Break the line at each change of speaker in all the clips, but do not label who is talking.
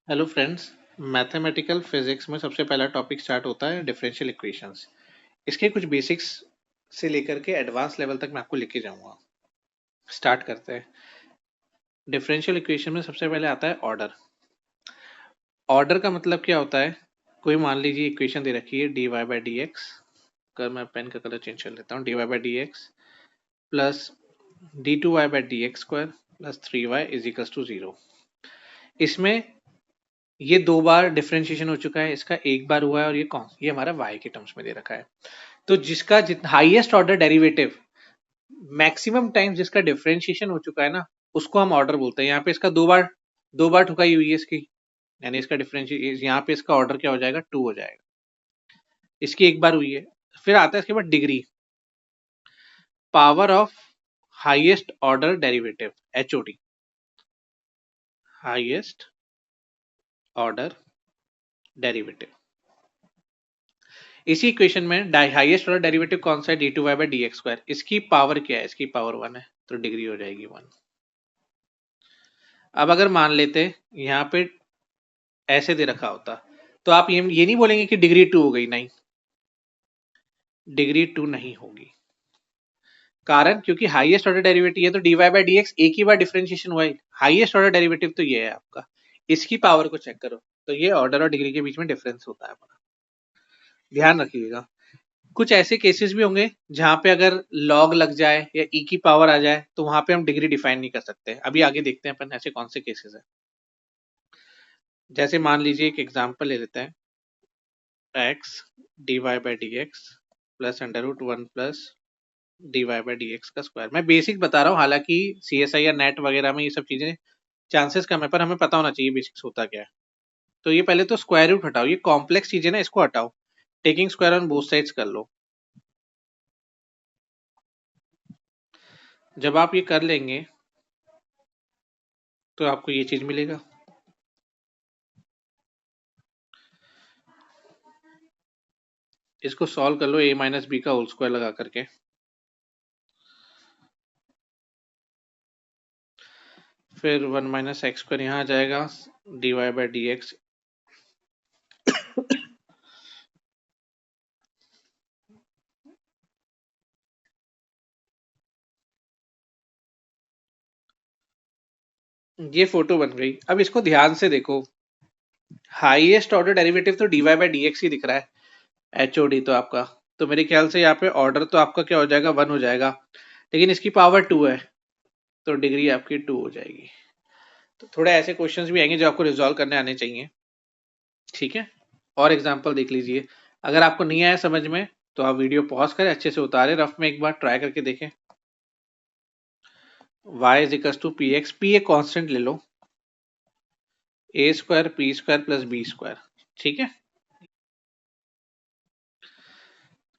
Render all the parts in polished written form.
Hello friends. Mathematical physics में सबसे पहला टॉपिक स्टार्ट होता है डिफरेंशियल इक्वेशंस। इसके कुछ बेसिक्स से लेकर के एडवांस लेवल तक मैं आपको लेके जाऊंगा। स्टार्ट करते हैं। डिफरेंशियल इक्वेशन में सबसे पहले आता है ऑर्डर। ऑर्डर का मतलब क्या होता है? कोई मान लीजिए इक्वेशन दे रखी है d y by d x. अगर मैं पेन का कलर चेंज कर लेता हूँ, d y by d x plus d two y by d x square plus three y is equals to zero. इसमें ये दो बार डिफरेंशिएशन हो चुका है, इसका एक बार हुआ है, और ये हमारा y के टर्म्स में दे रखा है। तो जिसका जितना highest order derivative maximum time जिसका डिफरेंशिएशन हो चुका है ना, उसको हम ऑर्डर बोलते हैं। यहाँ पे इसका दो बार ठुकाई हुई है इसकी, यानी इसका डिफरेंशिएशन यहाँ पे इसका ऑर्डर क्या हो जाएगा, टू हो जाएगा। इसकी एक बार हुई है। फिर आता है इसके बाद degree, power of highest order derivative, HOD, highest order derivative. इसी इक्वेशन में हाईएस्ट ऑर्डर डेरिवेटिव कौन सा है, d two y by d x square. इसकी पावर क्या है, इसकी पावर वन है, तो डिग्री हो जाएगी वन। अब अगर मान लेते यहाँ पे ऐसे दे रखा होता, तो आप ये नहीं बोलेंगे कि डिग्री टू हो गई, नहीं, डिग्री टू नहीं होगी। कारण क्योंकि हाईएस्ट ऑर्डर डेरिवेटिव ये तो d y by d x एक ही बार डिफरेंशिएशन हुआ है, हाईएस्ट ऑर्डर डेरिवेटिव तो ये है आपका। इसकी पावर को चेक करो, तो ये ऑर्डर और डिग्री के बीच में डिफरेंस होता है अपना, ध्यान रखिएगा। कुछ ऐसे केसेस भी होंगे जहां पे अगर लॉग लग जाए या ई की पावर आ जाए, तो वहां पे हम डिग्री डिफाइन नहीं कर सकते। अभी आगे देखते हैं अपन ऐसे कौन से केसेस है। जैसे मान लीजिए एक एग्जांपल ले लेते हैं, x d y by d x plus under root one plus d y by d x का स्क्वायर। मैं बेसिक बता रहा हूँ, हालांकि सी एस आई या नेट वगैरह में ये सब चीजें चांसेस कम है, पर हमें पता होना चाहिए बेसिक्स होता क्या है। तो ये पहले तो स्क्वायर रूट हटाओ, ये कॉम्प्लेक्स चीजें ना, इसको हटाओ, taking square on both sides कर लो। जब आप ये कर लेंगे तो आपको ये चीज मिलेगा। इसको सॉल्व कर लो a माइनस बी का होल स्क्वायर लगा करके। फिर वन माइनस एक्स स्क्वायर यहाँ आ जाएगा, d y by d x. ये फोटो बन गई। अब इसको ध्यान से देखो, हाईएस्ट ऑर्डर डेरिवेटिव तो d y by d x ही दिख रहा है, एच ओ डी तो आपका। तो मेरे ख्याल से यहाँ पे ऑर्डर तो आपका क्या हो जाएगा, वन हो जाएगा, लेकिन इसकी पावर टू है, तो डिग्री आपकी टू हो जाएगी। तो थोड़े ऐसे क्वेश्चंस भी आएंगे जो आपको रिजॉल्व करने आने चाहिए, ठीक है। और एग्जांपल देख लीजिए। अगर आपको नहीं आया समझ में, तो आप वीडियो पॉज करें, अच्छे से उतारे रफ में, एक बार ट्राई करके देखें। y is equal to p x, p एक कॉन्स्टेंट ले लो, a square p square plus b square, ठीक है।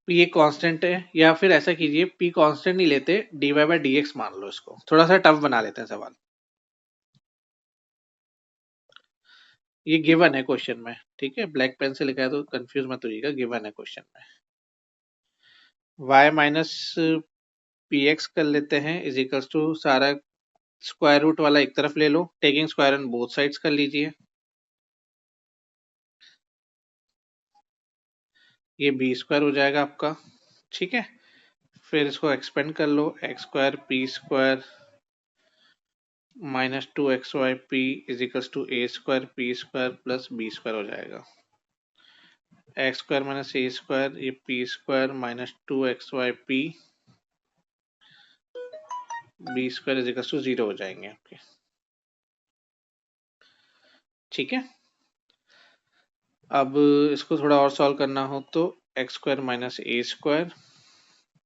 पी एक कांस्टेंट है, या फिर ऐसा कीजिए, पी कांस्टेंट नहीं लेते, d y by d x मान लो। इसको थोड़ा सा टफ बना लेते हैं सवाल। ये गिवन है क्वेश्चन में, ठीक है, ब्लैक पेन से लिखा है तो कंफ्यूज मत होइएगा, गिवन है क्वेश्चन में। y माइनस पी एक्स कर लेते हैं इज इक्वल्स टू, सारा स्क्वायर रूट वाला एक तरफ ले लो, taking square on both sides कर लीजिए। ये बी स्क्वायर हो जाएगा आपका, ठीक है। फिर इसको एक्सपेंड कर लो, x square p square minus two x y p is equals to a square p square plus b square हो जाएगा। X square minus a square, ये p square minus two x y p, b square is equals to zero हो जाएंगे आपके, ठीक है। अब इसको थोड़ा और सॉल्व करना हो तो x square minus a square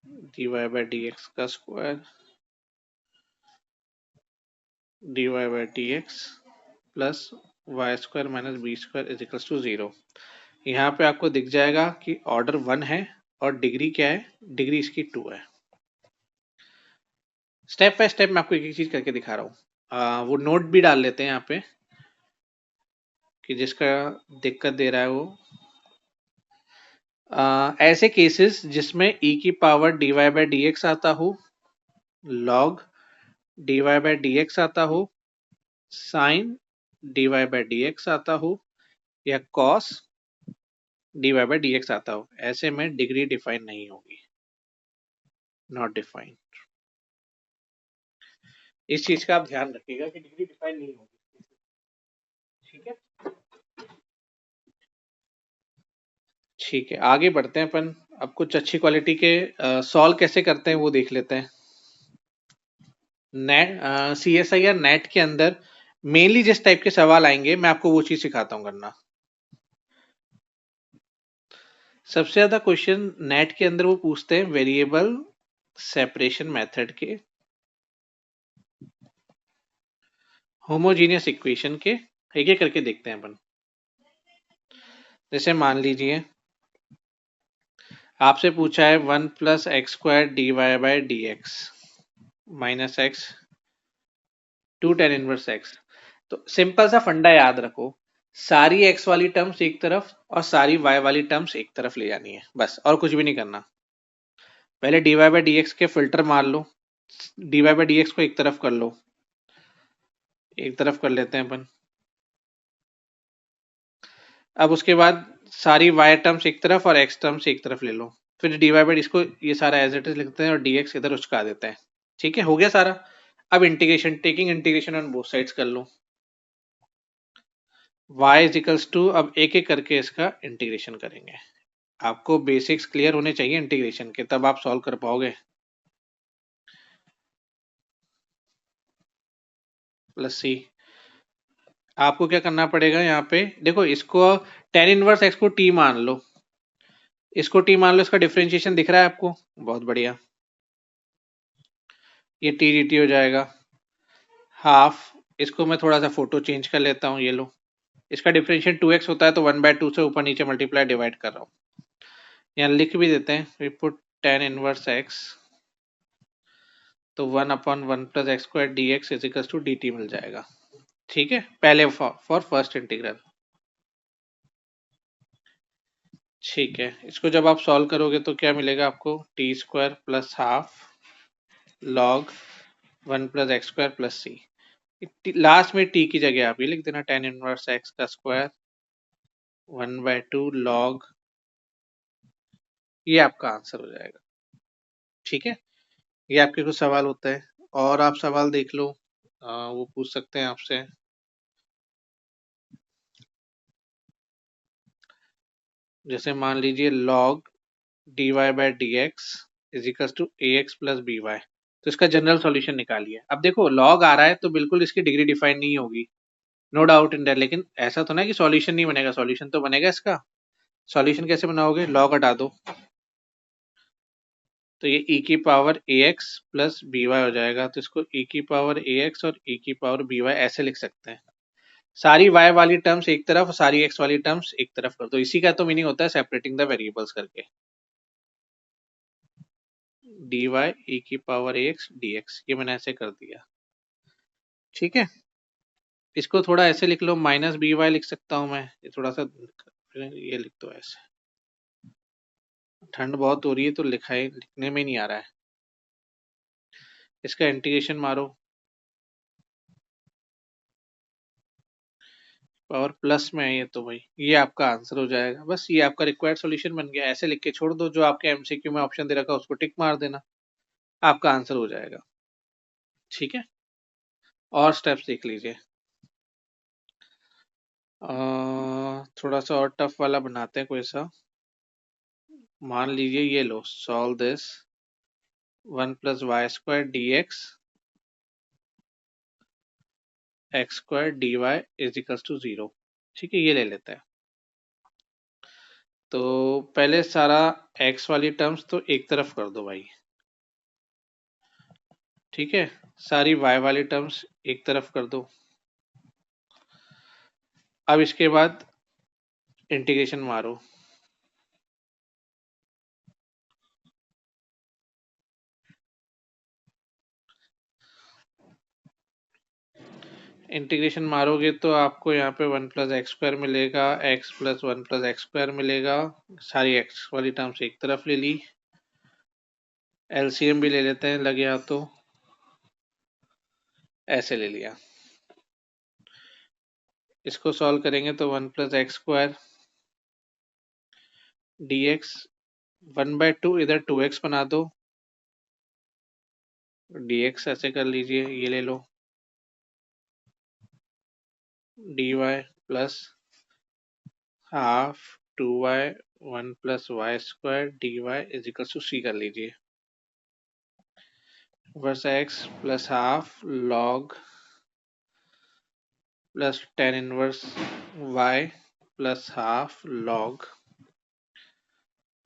d y by d x का square d y by d x plus y square minus b square is equals to zero. यहाँ पे आपको दिख जाएगा कि ऑर्डर वन है और डिग्री क्या है, डिग्री इसकी टू है। स्टेप बाय स्टेप मैं आपको एक एक चीज करके दिखा रहा हूँ। वो नोट भी डाल लेते हैं यहाँ पे कि जिसका दिक्कत दे रहा है वो। ऐसे केसेस जिसमें e की power d y by d x आता हो, log d y by d x आता हो, साइन dy बाय dx आता हो या cos dy बाय dx आता हो, ऐसे में डिग्री डिफाइन नहीं होगी, नॉट डिफाइन। इस चीज का आप ध्यान रखिएगा कि डिग्री डिफाइन नहीं होगी। ठीक है, ठीक है, आगे बढ़ते हैं अपन। अब कुछ अच्छी क्वालिटी के सॉल्व कैसे करते हैं वो देख लेते हैं। नेट CSIR नेट के अंदर मेनली जिस टाइप के सवाल आएंगे मैं आपको वो चीज सिखाता हूँ करना। सबसे ज्यादा क्वेश्चन नेट के अंदर वो पूछते हैं वेरिएबल सेपरेशन मेथड के, होमोजीनियस इक्वेशन के। एक एक करके देखते हैं अपन। जैसे मान लीजिए आपसे पूछा है 1 + x² dy/dx -x 2 tan inverse x। तो सिंपल सा फंडा याद रखो, सारी x वाली टर्म्स एक तरफ और सारी y वाली टर्म्स एक तरफ ले जानी है, बस, और कुछ भी नहीं करना। पहले dy/dx के फिल्टर मार लो, dy/dx को एक तरफ कर लो, एक तरफ कर लेते हैं अपन। अब उसके बाद सारी y टर्म्स एक तरफ और x टर्म्स एक तरफ ले लो, फिर dy/dx को ये सारा एज इट इज लिखते हैं और dx इधर उचका देते हैं। ठीक है, हो गया सारा। अब integration, taking integration on both sides कर लो। y इज टू, अब एक एक करके इसका इंटीग्रेशन करेंगे। आपको बेसिक्स क्लियर होने चाहिए इंटीग्रेशन के, तब आप सॉल्व कर पाओगे। प्लस सी, आपको क्या करना पड़ेगा यहाँ पे, देखो इसको tan इनवर्स x को t मान लो, इसको t मान लो, इसका डिफरेंशिएशन दिख रहा है आपको, बहुत बढ़िया। ये t dt हो जाएगा हाफ, इसको मैं थोड़ा सा फोटो चेंज कर लेता हूँ, ये लो। इसका डिफरेंशिएशन 2x होता है तो 1/2 से ऊपर नीचे मल्टीप्लाई डिवाइड कर रहा हूँ। यहाँ लिख भी देते हैं, we put tan inverse x, तो 1/1 + x² dx is to dt मिल जाएगा। ठीक है, पहले फॉर फर्स्ट इंटीग्रल। ठीक है, इसको जब आप सॉल्व करोगे तो क्या मिलेगा आपको, t² + half log 1 + x² + c। Last में t की जगह आप ये लिख देना tan इनवर्स x का स्क्वायर 1/2 log, ये आपका आंसर हो जाएगा। ठीक है, ये आपके कुछ सवाल होता है, और आप सवाल देख लो, वो पूछ सकते हैं आपसे। जैसे मान लीजिए log dy/dx is to ax + by, तो इसका जनरल सॉल्यूशन निकालिए। अब देखो log आ रहा है तो बिल्कुल इसकी डिग्री डिफाइन नहीं होगी, नो डाउट इन दैट, लेकिन ऐसा तो ना कि सॉल्यूशन नहीं बनेगा, सॉल्यूशन तो बनेगा इसका। सॉल्यूशन कैसे बनाओगे, log हटा दो, तो ये e⁻ax + by हो जाएगा, तो इसको e⁻ax और e⁻by ऐसे लिख सकते हैं। सारी y वाली टर्म्स एक तरफ और सारी x वाली टर्म्स एक तरफ कर दो, इसी का तो मीनिंग होता है सेपरेटिंग द वेरिएबल्स करके। dy e⁻ax dx, ये मैंने ऐसे कर दिया। ठीक है, इसको थोड़ा ऐसे लिख लो, -by लिख सकता हूँ मैं, ये थोड़ा सा, ये लिख दो ऐसे। ठंड बहुत हो रही है तो लिखने में नहीं आ रहा है। इसका इंटीग्रेशन मारो, पावर प्लस में है ये, तो भाई ये आपका आंसर हो जाएगा। बस ये आपका रिक्वायर्ड सॉल्यूशन बन गया। ऐसे लिख के छोड़ दो, जो आपके एमसीक्यू में ऑप्शन दे रखा है उसको टिक मार देना, आपका आंसर हो जाएगा। ठीक है, और स्टेप्स देख लीजिए। थोड़ा सा और टफ वाला बनाते हैं कोई सा। मान लीजिए ये लो, solve this 1 + y² dx x² dy is to 0। ठीक है, ये ले लेते हैं। तो पहले सारा x वाली टर्म्स तो एक तरफ कर दो भाई। ठीक है, सारी y वाली टर्म्स एक तरफ कर दो। अब इसके बाद इंटीग्रेशन मारो, इंटीग्रेशन मारोगे तो आपको यहाँ पे 1 + x² मिलेगा, x + 1 + x² मिलेगा। सारी x वाली टर्म्स एक तरफ ले ली, एलसीएम भी ले लेते हैं लगे हाथ तो, ऐसे ले लिया। इसको सॉल्व करेंगे तो 1 + x² dx 1/2 इधर 2x बना दो, dx ऐसे कर लीजिए, ये ले लो, dy plus half 2y 1 + y² dy equals to c कर लीजिए, वर्स x plus half log plus tan inverse y plus half log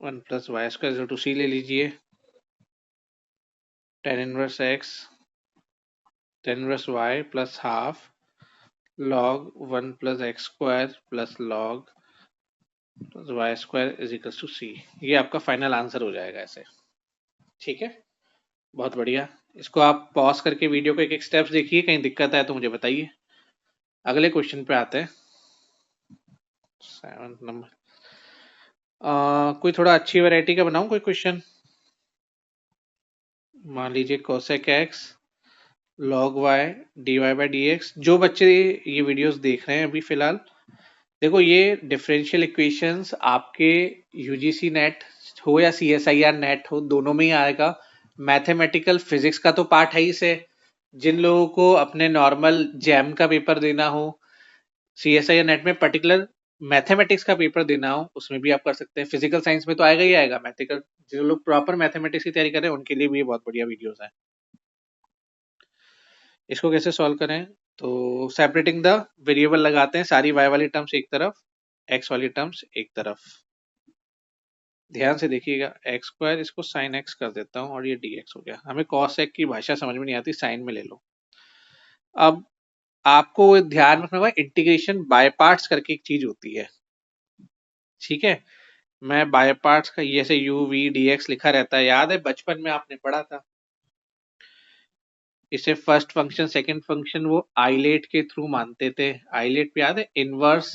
1 + y² to c ले लीजिए, tan inverse x tan inverse y plus half log 1 + x² plus log y² equals to c। ये आपका final answer हो जाएगा ऐसे। ठीक है, बहुत बढ़िया। इसको आप पॉज करके वीडियो को एक एक स्टेप्स देखिए, कहीं दिक्कत आए तो मुझे बताइए। अगले क्वेश्चन पे आते हैं, 7 नंबर। कोई थोड़ा अच्छी वैरायटी का बनाऊं कोई क्वेश्चन। मान लीजिए cosec x log y dy/dx। जो बच्चे ये वीडियोस देख रहे हैं अभी फिलहाल, देखो ये डिफरेंशियल इक्वेशंस आपके यूजीसी नेट हो या सीएसआईआर नेट हो, दोनों में ही आएगा। मैथमेटिकल फिजिक्स का तो पार्ट है ही से। जिन लोगों को अपने नॉर्मल जैम का पेपर देना हो, सीएसआईआर नेट में पर्टिकुलर मैथमेटिक्स का पेपर देना हो, उसमें भी आप कर सकते हैं। फिजिकल साइंस में तो आएगा ही आएगा मैथमेटिकल। जो लोग प्रॉपर मैथमेटिक्स की तैयारी कर रहे हैं उनके लिए भी ये बहुत बढ़िया वीडियोस है। इसको कैसे सॉल्व करें, तो सेपरेटिंग द वेरिएबल लगाते हैं, सारी y वाली टर्म्स एक तरफ, x वाली टर्म्स एक तरफ। ध्यान से देखिएगा, x² इसको sin x कर देता हूँ और ये dx हो गया। हमें cos x की भाषा समझ में नहीं आती, साइन में ले लो। अब आपको ध्यान रखना होगा, इंटीग्रेशन बाय पार्ट्स करके एक चीज होती है। ठीक है, मैं बाय पार्ट्स का जैसे u v dx लिखा रहता है, याद है बचपन में आपने पढ़ा था। इसे फर्स्ट फंक्शन सेकंड फंक्शन वो आइलेट के थ्रू मानते थे। आइलेट पे याद है, इनवर्स,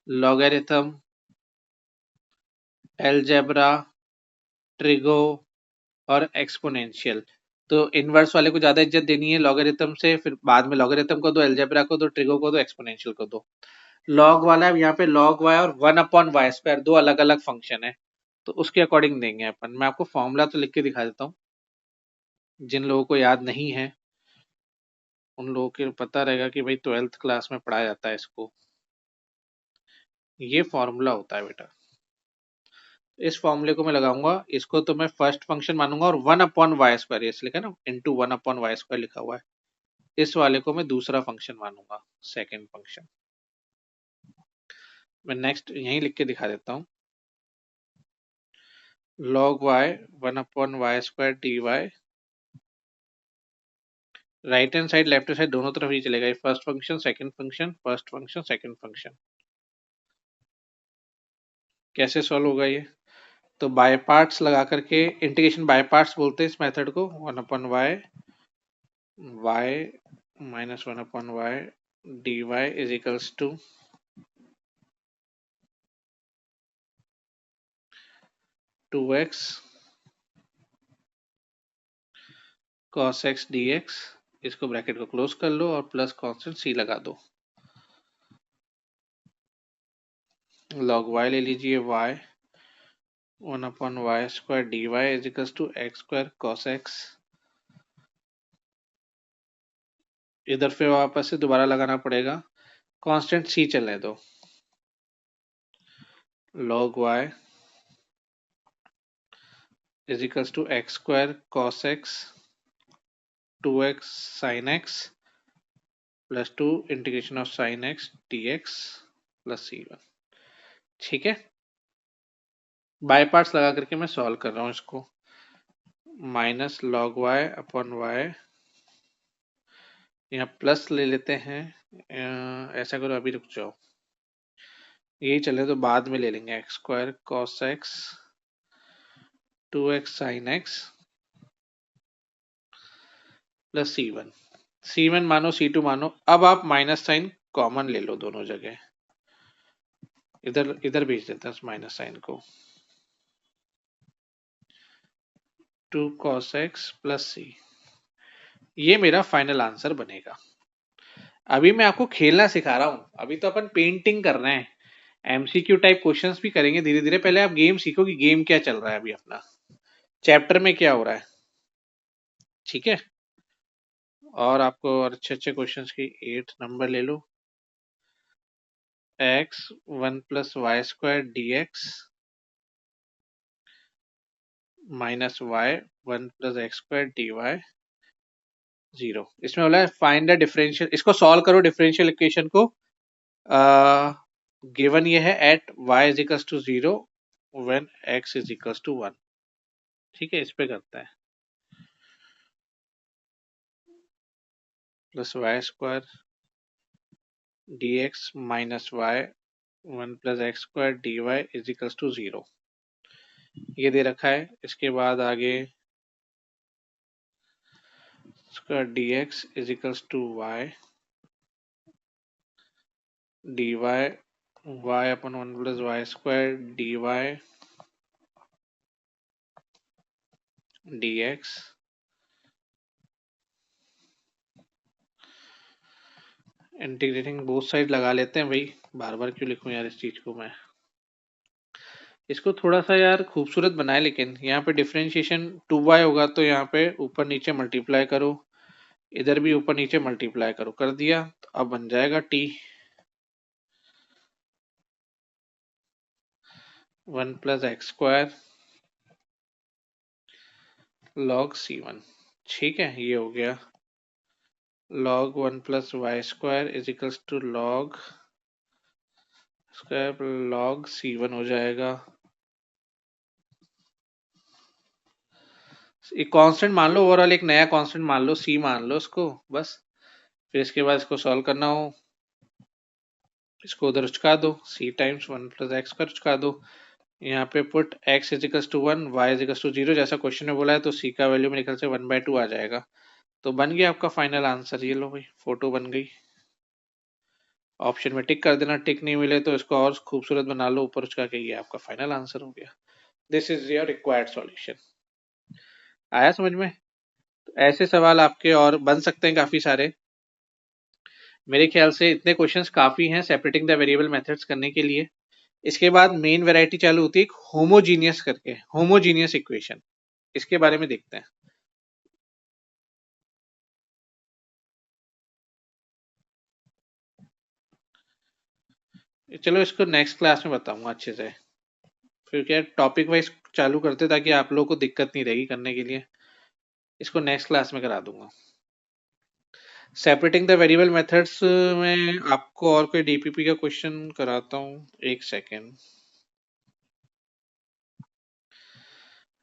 लॉगरिथम, अलजेब्रा, ट्रिगो और एक्सपोनेंशियल। तो इनवर्स वाले को ज्यादा इज्जत देनी है लॉगरिथम से, फिर बाद में लॉगरिथम को दो, अलजेब्रा को दो, ट्रिगो को दो, एक्सपोनेंशियल को दो। लॉग वाला यहाँ पे log y और 1/y² दो अलग अलग फंक्शन है, तो उसके अकॉर्डिंग देंगे अपन। मैं आपको फॉर्मूला तो लिख के दिखा देता हूँ, जिन लोगों को याद नहीं है उन लोगों को पता रहेगा कि भाई 12th क्लास में पढ़ाया जाता है इसको। ये फॉर्मूला होता है बेटा, इस फॉर्मूले को मैं लगाऊंगा, इसको तो मैं फर्स्ट फंक्शन मानूंगा और 1/y², ये लिखा ना इंटू 1/y² लिखा हुआ है, इस वाले को मैं दूसरा फंक्शन मानूंगा, सेकेंड फंक्शन। मैं नेक्स्ट यहीं लिख के दिखा देता हूँ, log y 1/y² dy, right hand side left hand side दोनों तरफ ही चलेगा। First function second function, first function second function. कैसे सॉल्व होगा ये, तो बाय पार्ट्स लगा करके, इंटीग्रेशन बाय पार्ट्स बोलते हैं इस मेथड को। 1/y y minus 1/y dy is equals to 2x cos x dx। इसको ब्रैकेट को क्लोज कर लो और प्लस कांस्टेंट c लगा दो। log y ले लीजिए, y 1/y² dy is equals to x² cos x। इधर फिर वापस से दोबारा लगाना पड़ेगा, कांस्टेंट c चलने दो, log y is equals to x² cos x 2x sin x plus 2 integration of sin x dx plus c1। ठीक है, बाय पार्ट्स लगा करके मैं सॉल्व कर रहा हूँ इसको। Minus log y upon y, यहाँ प्लस ले लेते हैं, ऐसा करो अभी रुक जाओ, यही चले तो बाद में ले लेंगे, x² cos x 2x sin x plus c1 मानो c2 मानो। अब आप माइनस साइन कॉमन ले लो दोनों जगह, इधर इधर भेज देते हैं माइनस साइन को, 2 cos x प्लस c। ये मेरा फाइनल आंसर बनेगा। अभी मैं आपको खेलना सिखा रहा हूँ, अभी तो अपन पेंटिंग कर रहे हैं। एमसीक्यू टाइप क्वेश्चंस भी करेंगे धीरे धीरे, पहले आप गेम सीखो कि गेम क्या चल रहा है अभी अपना, चैप्टर में क्या हो रहा है। ठीक है। और आपको और अच्छे अच्छे क्वेश्चंस की 8 नंबर ले लो। X 1 + y² dx -y 1 + x² dy 0। इसमें बोला है फाइंड द डिफरेंशियल, इसको सॉल्व करो डिफरेंशियल इक्वेशन को। गिवन ये है एट y = 0 व्हेन x = 1। ठीक है, इस पे करता है। +y² dx -y 1 + x² dy = 0। ये दे रखा है। इसके बाद आगे इसका dx = y dy y/1 + y² dy dx integrating both side लगा लेते हैं भाई, बार बार क्यों लिखूं यार इस चीज को मैं। इसको थोड़ा सा यार खूबसूरत बनाए, लेकिन यहाँ पे डिफरेंशिएशन 2y होगा तो यहाँ पे ऊपर नीचे मल्टीप्लाई करो, इधर भी ऊपर नीचे मल्टीप्लाई करो, कर दिया तो अब बन जाएगा t 1 + x² log c1। ठीक है, ये हो गया। log 1 + y² = log square log c1 हो जाएगा। एक कांस्टेंट मान लो, ओवरऑल एक नया कांस्टेंट मान लो, c मान लो उसको बस। फिर इसके बाद इसको सॉल्व करना हो, इसको उधर उचका दो, c टाइम्स 1 + x² उचका दो। यहाँ पे पुट x = 1 y = 0 जैसा क्वेश्चन में बोला है, तो c का वैल्यू मेरे ख्याल से 1/2 आ जाएगा। तो बन गया आपका फाइनल आंसर। ये लो भाई, फोटो बन गई। ऑप्शन में टिक कर देना, टिक नहीं मिले तो इसको और खूबसूरत बना लो ऊपर उचका के, ये आपका फाइनल आंसर हो गया। This is your required solution. आया समझ में? तो ऐसे सवाल आपके और बन सकते हैं काफी सारे। मेरे ख्याल से इतने क्वेश्चंस काफी हैं सेपरेटिंग द वेरिएबल मेथड्स करने के लिए। इसके बाद मेन वैरायटी चालू होती है एक होमोजीनियस करके, होमोजीनियस इक्वेशन। इसके बारे में देखते हैं। चलो इसको नेक्स्ट क्लास में बताऊंगा अच्छे से। फिर क्या टॉपिक वाइज चालू करते ताकि आप लोगों को दिक्कत नहीं रहेगी करने के लिए। इसको नेक्स्ट क्लास में करा दूंगा। सेपरेटिंग द वेरिएबल मेथड्स में आपको और कोई डीपीपी का क्वेश्चन कराता हूँ, एक सेकेंड।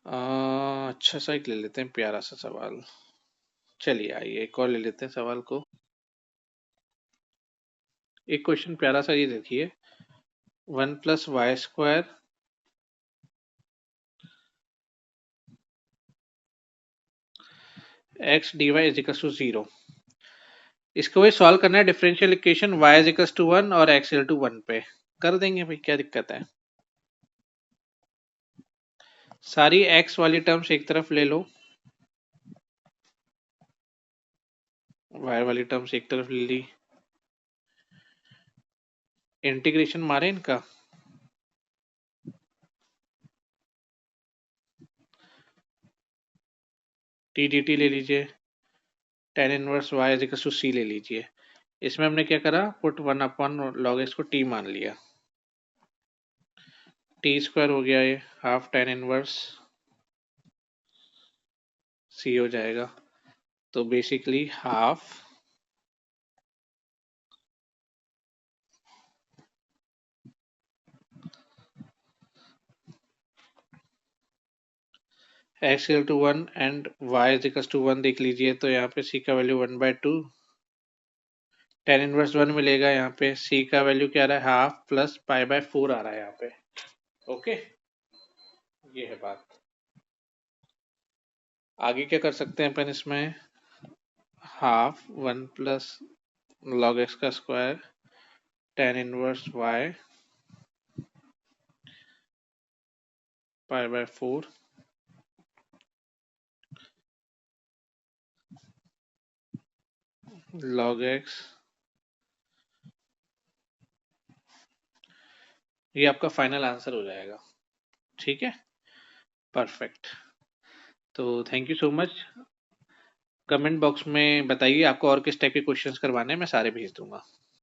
अच्छा सा एक ले लेते हैं, प्यारा सा सवाल। चलिए आइए एक और ले लेते हैं सवाल को। एक क्वेश्चन प्यारा सा ये देखिए। 1 + y² x dy = 0। इसको भी सॉल्व करना है डिफरेंशियल इक्वेशन y = 1 और x = 1 पे। कर देंगे भाई, क्या दिक्कत है। सारी x वाली टर्म्स एक तरफ ले लो, y वाली टर्म्स एक तरफ ले ली। इंटीग्रेशन मारे इनका। टी डी टी ले लीजिए, tan इनवर्स y = c ले लीजिए। इसमें हमने क्या करा, पुट 1/log x को t मान लिया। t² हो गया, ये हाफ tan इनवर्स c हो जाएगा। तो basically half x = 1 and y = 1 देख लीजिए, तो यहाँ पे c का वैल्यू 1/2, tan इनवर्स 1 मिलेगा। यहाँ पे c का वैल्यू क्या आ रहा है, हाफ प्लस π/4 आ रहा है यहाँ पे। ओके, ये है बात। आगे क्या कर सकते हैं अपन इसमें, हाफ 1 + log x का square tan inverse y π/4 log x ये आपका फाइनल आंसर हो जाएगा। ठीक है, परफेक्ट। तो thank you so much. Comment box में बताइए आपको और किस टाइप के क्वेश्चंस करवाने हैं, मैं सारे भेज दूंगा।